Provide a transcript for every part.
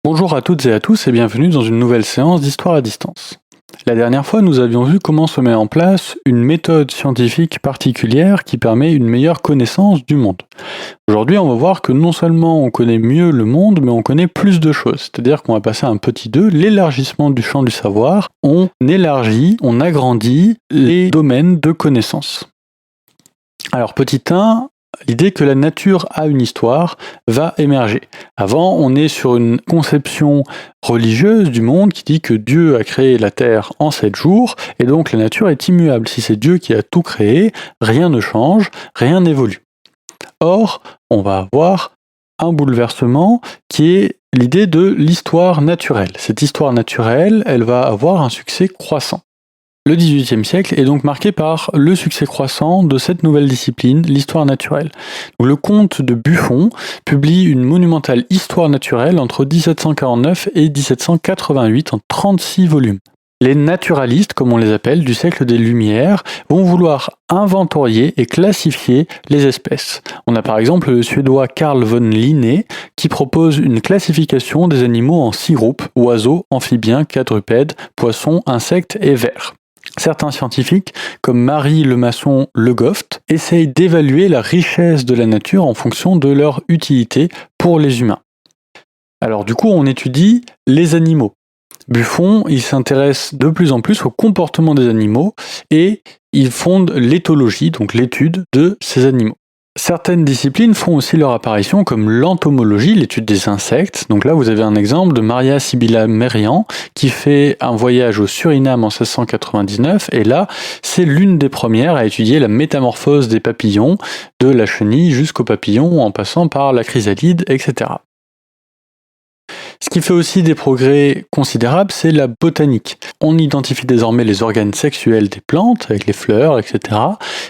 Bonjour à toutes et à tous et bienvenue dans une nouvelle séance d'Histoire à distance. La dernière fois, nous avions vu comment se met en place une méthode scientifique particulière qui permet une meilleure connaissance du monde. Aujourd'hui, on va voir que non seulement on connaît mieux le monde, mais on connaît plus de choses. C'est-à-dire qu'on va passer à un petit 2, l'élargissement du champ du savoir. On élargit, on agrandit les domaines de connaissances. Alors petit 1, l'idée que la nature a une histoire va émerger. Avant, on est sur une conception religieuse du monde qui dit que Dieu a créé la Terre en 7 jours, et donc la nature est immuable. Si c'est Dieu qui a tout créé, rien ne change, rien n'évolue. Or, on va avoir un bouleversement qui est l'idée de l'histoire naturelle. Cette histoire naturelle, elle va avoir un succès croissant. Le XVIIIe siècle est donc marqué par le succès croissant de cette nouvelle discipline, l'histoire naturelle. Donc, le comte de Buffon publie une monumentale histoire naturelle entre 1749 et 1788 en 36 volumes. Les naturalistes, comme on les appelle, du siècle des Lumières, vont vouloir inventorier et classifier les espèces. On a par exemple le Suédois Carl von Linné qui propose une classification des animaux en 6 groupes, oiseaux, amphibiens, quadrupèdes, poissons, insectes et vers. Certains scientifiques, comme Marie Lemasson-Le Goff, essayent d'évaluer la richesse de la nature en fonction de leur utilité pour les humains. Alors du coup, on étudie les animaux. Buffon, il s'intéresse de plus en plus au comportement des animaux et il fonde l'éthologie, donc l'étude de ces animaux. Certaines disciplines font aussi leur apparition comme l'entomologie, l'étude des insectes. Donc là, vous avez un exemple de Maria Sibylla Merian qui fait un voyage au Suriname en 1699 et là, c'est l'une des premières à étudier la métamorphose des papillons, de la chenille jusqu'au papillon en passant par la chrysalide, etc. Ce qui fait aussi des progrès considérables, c'est la botanique. On identifie désormais les organes sexuels des plantes, avec les fleurs, etc.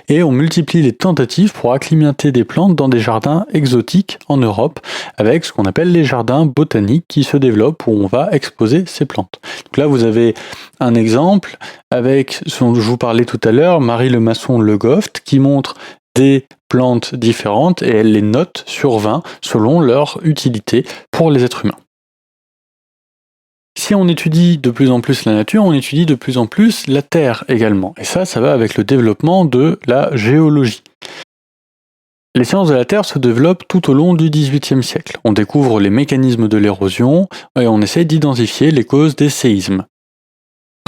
Et on multiplie les tentatives pour acclimater des plantes dans des jardins exotiques en Europe, avec ce qu'on appelle les jardins botaniques qui se développent, où on va exposer ces plantes. Donc là, vous avez un exemple avec ce dont je vous parlais tout à l'heure, Marie Lemasson-Le Goff, qui montre des plantes différentes et elle les note sur 20 selon leur utilité pour les êtres humains. Si on étudie de plus en plus la nature, on étudie de plus en plus la Terre également. Et ça va avec le développement de la géologie. Les sciences de la Terre se développent tout au long du XVIIIe siècle. On découvre les mécanismes de l'érosion et on essaie d'identifier les causes des séismes.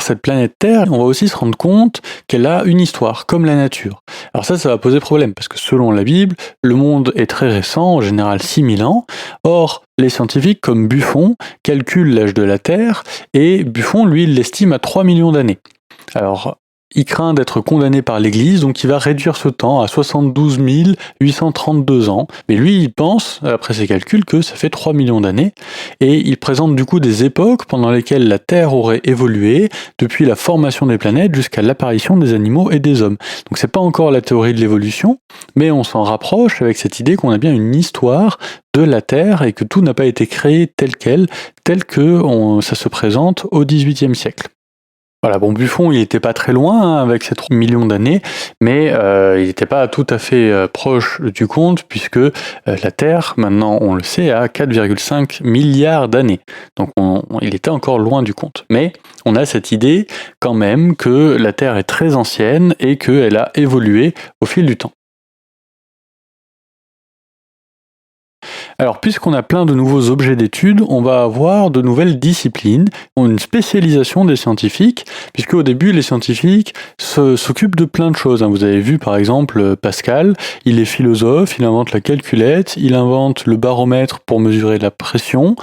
Cette planète Terre, on va aussi se rendre compte qu'elle a une histoire, comme la nature. Alors ça va poser problème, parce que selon la Bible, le monde est très récent, en général 6000 ans. Or, les scientifiques comme Buffon calculent l'âge de la Terre, et Buffon, lui, il l'estime à 3 millions d'années. Alors, il craint d'être condamné par l'Église, donc il va réduire ce temps à 72 832 ans. Mais lui, il pense, après ses calculs, que ça fait 3 millions d'années. Et il présente du coup des époques pendant lesquelles la Terre aurait évolué, depuis la formation des planètes jusqu'à l'apparition des animaux et des hommes. Donc c'est pas encore la théorie de l'évolution, mais on s'en rapproche avec cette idée qu'on a bien une histoire de la Terre et que tout n'a pas été créé tel que ça se présente au XVIIIe siècle. Voilà, bon, Buffon, il n'était pas très loin avec ses 3 millions d'années, mais il n'était pas tout à fait proche du compte, puisque la Terre, maintenant on le sait, a 4,5 milliards d'années. Donc il était encore loin du compte. Mais on a cette idée quand même que la Terre est très ancienne et qu'elle a évolué au fil du temps. Alors, puisqu'on a plein de nouveaux objets d'étude, on va avoir de nouvelles disciplines, une spécialisation des scientifiques, puisque au début, les scientifiques s'occupent de plein de choses. Vous avez vu, par exemple, Pascal, il est philosophe, il invente la calculette, il invente le baromètre pour mesurer la pression.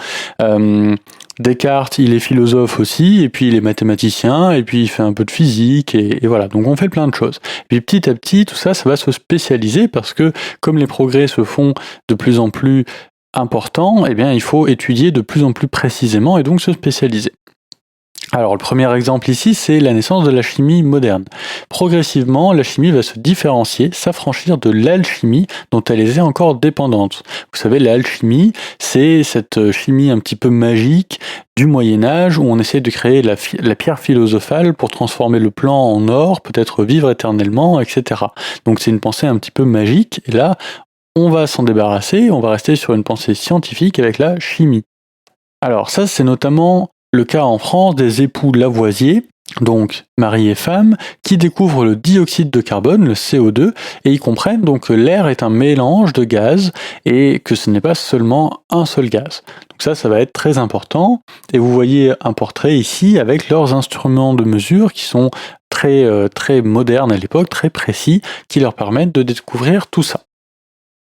Descartes, il est philosophe aussi, et puis il est mathématicien, et puis il fait un peu de physique, et voilà. Donc on fait plein de choses. Et puis petit à petit, tout ça va se spécialiser, parce que comme les progrès se font de plus en plus importants, eh bien il faut étudier de plus en plus précisément, et donc se spécialiser. Alors le premier exemple ici, c'est la naissance de la chimie moderne. Progressivement, la chimie va se différencier, s'affranchir de l'alchimie dont elle est encore dépendante. Vous savez, l'alchimie, c'est cette chimie un petit peu magique du Moyen-Âge où on essaie de créer la pierre philosophale pour transformer le plan en or, peut-être vivre éternellement, etc. Donc c'est une pensée un petit peu magique, et là, on va s'en débarrasser, on va rester sur une pensée scientifique avec la chimie. Alors ça, c'est notamment le cas en France des époux Lavoisier, donc mari et femme, qui découvrent le dioxyde de carbone, le CO2, et ils comprennent donc que l'air est un mélange de gaz et que ce n'est pas seulement un seul gaz. Donc ça va être très important. Et vous voyez un portrait ici avec leurs instruments de mesure qui sont très modernes à l'époque, très précis, qui leur permettent de découvrir tout ça.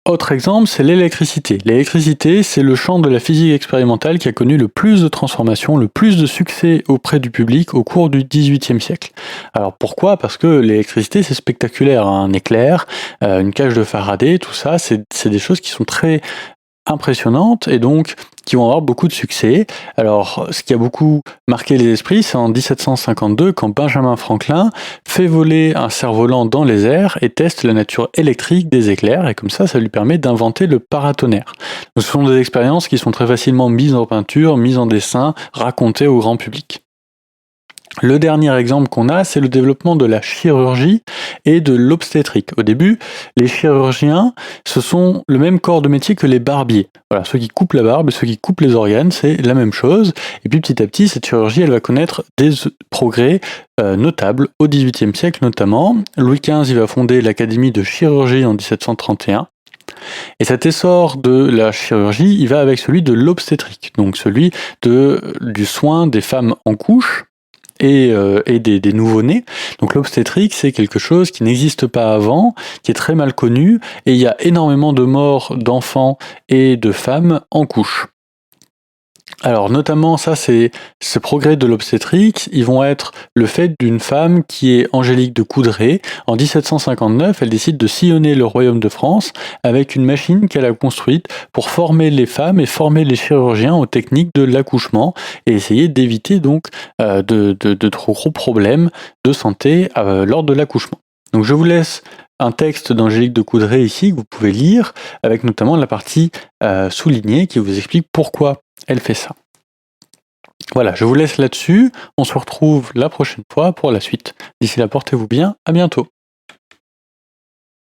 Autre exemple, c'est l'électricité. L'électricité, c'est le champ de la physique expérimentale qui a connu le plus de transformations, le plus de succès auprès du public au cours du XVIIIe siècle. Alors pourquoi ? Parce que l'électricité, c'est spectaculaire. Un éclair, une cage de Faraday, tout ça, c'est des choses qui sont très impressionnantes et donc qui vont avoir beaucoup de succès. Alors, ce qui a beaucoup marqué les esprits, c'est en 1752 quand Benjamin Franklin fait voler un cerf-volant dans les airs et teste la nature électrique des éclairs, et comme ça lui permet d'inventer le paratonnerre. Donc, ce sont des expériences qui sont très facilement mises en peinture, mises en dessin, racontées au grand public. Le dernier exemple qu'on a, c'est le développement de la chirurgie et de l'obstétrique. Au début, les chirurgiens, ce sont le même corps de métier que les barbiers. Voilà, ceux qui coupent la barbe et ceux qui coupent les organes, c'est la même chose. Et puis petit à petit, cette chirurgie, elle va connaître des progrès notables au XVIIIe siècle notamment. Louis XV, il va fonder l'Académie de chirurgie en 1731. Et cet essor de la chirurgie, il va avec celui de l'obstétrique, donc celui du soin des femmes en couche et des nouveau-nés. Donc l'obstétrique, c'est quelque chose qui n'existe pas avant, qui est très mal connu, et il y a énormément de morts d'enfants et de femmes en couche. Alors notamment ça, c'est ce progrès de l'obstétrique, ils vont être le fait d'une femme qui est Angélique de Coudray. En 1759, elle décide de sillonner le royaume de France avec une machine qu'elle a construite pour former les femmes et former les chirurgiens aux techniques de l'accouchement et essayer d'éviter donc de trop gros problèmes de santé lors de l'accouchement. Donc je vous laisse un texte d'Angélique de Coudray ici que vous pouvez lire, avec notamment la partie soulignée qui vous explique pourquoi elle fait ça. Voilà, je vous laisse là-dessus. On se retrouve la prochaine fois pour la suite. D'ici là, portez-vous bien. À bientôt.